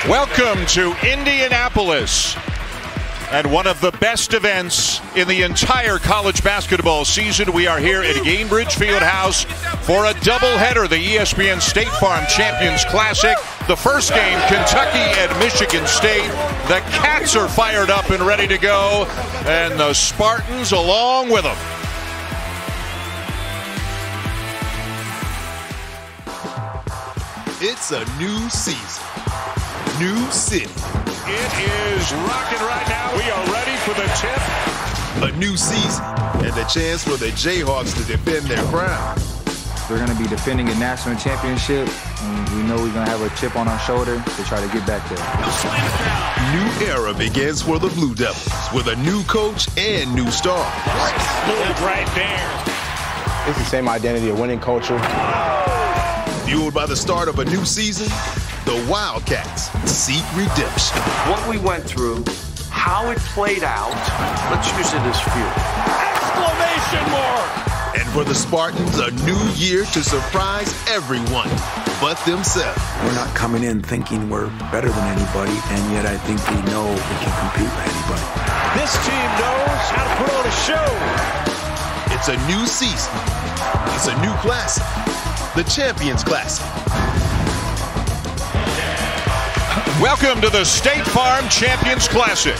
Welcome to Indianapolis and one of the best events in the entire college basketball season. We are here at Gainbridge Fieldhouse for a doubleheader, the ESPN State Farm Champions Classic. The first game, Kentucky and Michigan State. The Cats are fired up and ready to go, and the Spartans along with them. It's a new season, new city. It is rocking right now. We are ready for the tip. A new season and a chance for the Jayhawks to defend their crown. We're going to be defending a national championship, and we know we're going to have a chip on our shoulder to try to get back there. New era begins for the Blue Devils with a new coach and new stars. Right there. It's the same identity, a winning culture. Fueled by the start of a new season, the Wildcats seek redemption. What we went through, how it played out, let's use it as fuel. Exclamation mark! And for the Spartans, a new year to surprise everyone but themselves. We're not coming in thinking we're better than anybody, and yet I think we know we can compete with anybody. This team knows how to put on a show. It's a new season. It's a new classic. The Champions Classic. Welcome to the State Farm Champions Classic.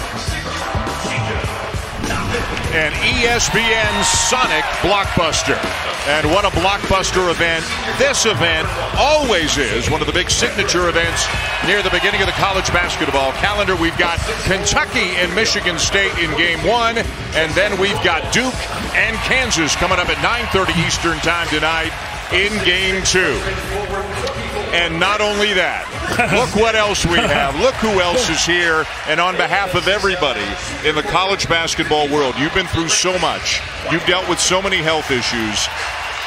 An ESPN Sonic blockbuster. And what a blockbuster event. This event always is one of the big signature events near the beginning of the college basketball calendar. We've got Kentucky and Michigan State in game one, and then we've got Duke and Kansas coming up at 9:30 Eastern time tonight in game two. And not only that, look what else we have. Look who else is here. And on behalf of everybody in the college basketball world, you've been through so much. You've dealt with so many health issues.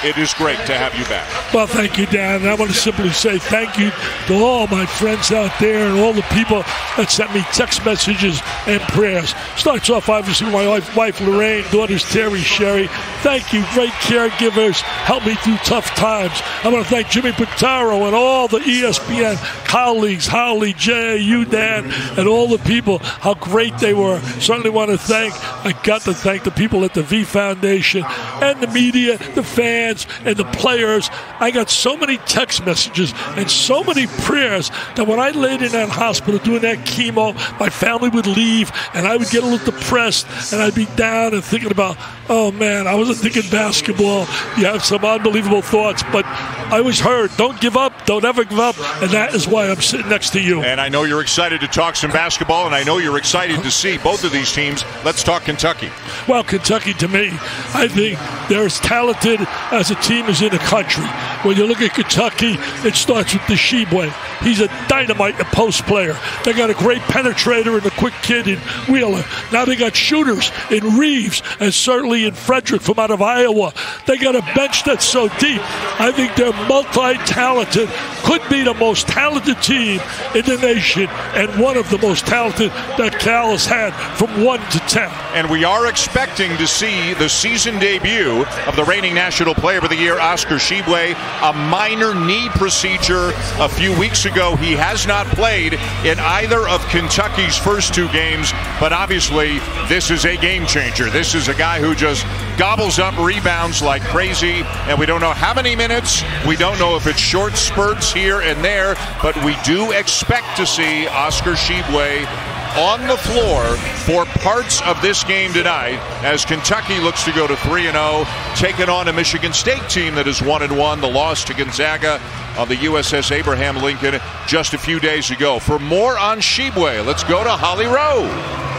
It is great to have you back. Well, thank you, Dan. And I want to simply say thank you to all my friends out there and all the people that sent me text messages and prayers. Starts off, obviously, with my wife Lorraine, daughters Terry, Sherry. Thank you, great caregivers. Helped me through tough times. I want to thank Jimmy Pitaro and all the ESPN colleagues, Holly, Jay, you, Dan, and all the people, how great they were. Certainly want to thank, I got to thank the people at the V Foundation and the media, the fans, and the players. I got so many text messages and so many prayers that when I laid in that hospital doing that chemo, my family would leave and I would get a little depressed and I'd be down and thinking about, oh man, I wasn't thinking basketball. You have some unbelievable thoughts, but I was heard. Don't give up. Don't ever give up. And that is why I'm sitting next to you. And I know you're excited to talk some basketball, and I know you're excited to see both of these teams. Let's talk Kentucky. Well, Kentucky, to me, I think they're as talented as a team is in the country. When you look at Kentucky, it starts with Tshiebwe. He's a dynamite post player. They got a great penetrator and a quick kid in Wheeler. Now they got shooters in Reeves and certainly in Frederick from out of Iowa. They got a bench that's so deep. I think they're multi-talented. Could be the most talented team in the nation and one of the most talented that Cal has had from 1 to 10. And we are expecting to see the season debut of the reigning National Player of the Year, Oscar Tshiebwe, a minor knee procedure a few weeks ago. He has not played in either of Kentucky's first two games, but obviously this is a game changer. This is a guy who just gobbles up rebounds like crazy, and we don't know how many minutes. We don't know if it's short spurts here and there, but we do expect to see Oscar Tshiebwe on the floor for parts of this game tonight as Kentucky looks to go to 3-0, taking on a Michigan State team that is 1-1. The loss to Gonzaga on the USS Abraham Lincoln just a few days ago. For more on Tshiebwe, let's go to Holly Rowe.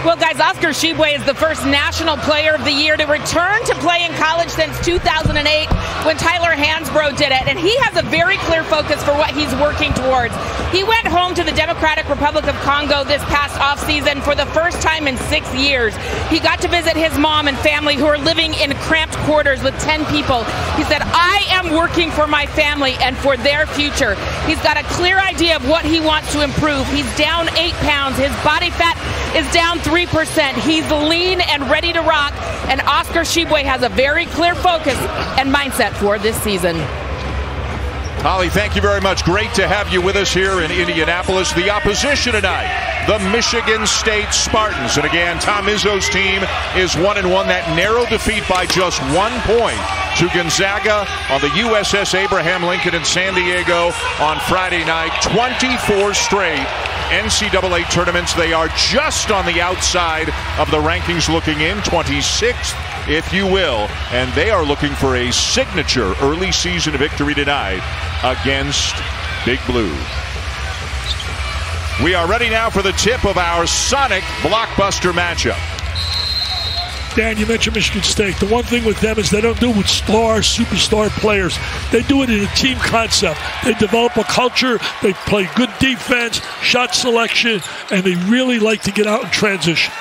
Well, guys, Oscar Tshiebwe is the first National Player of the Year to return to play in college since 2008 when Tyler Hansbrough did it, and he has a very clear focus for what he's working towards. He went home to the Democratic Republic of Congo this past offseason for the first time in 6 years. He got to visit his mom and family who are living in cramped quarters with 10 people. He said, I am working for my family and for their future. He's got a clear idea of what he wants to improve. He's down 8 pounds. His body fat is down 3%. He's lean and ready to rock, and Oscar Tshiebwe has a very clear focus and mindset for this season. Holly, thank you very much. Great to have you with us here in Indianapolis. The opposition tonight, the Michigan State Spartans. And again, Tom Izzo's team is 1-1. That narrow defeat by just 1 point to Gonzaga on the USS Abraham Lincoln in San Diego on Friday night. 24 straight NCAA tournaments. They are just on the outside of the rankings looking in, 26th, if you will. And they are looking for a signature early season victory tonight against Big Blue. We are ready now for the tip of our Sonic blockbuster matchup. Dan, you mentioned Michigan State. The one thing with them is they don't do it with superstar players. They do it in a team concept. They develop a culture. They play good defense, shot selection, and they really like to get out and transition.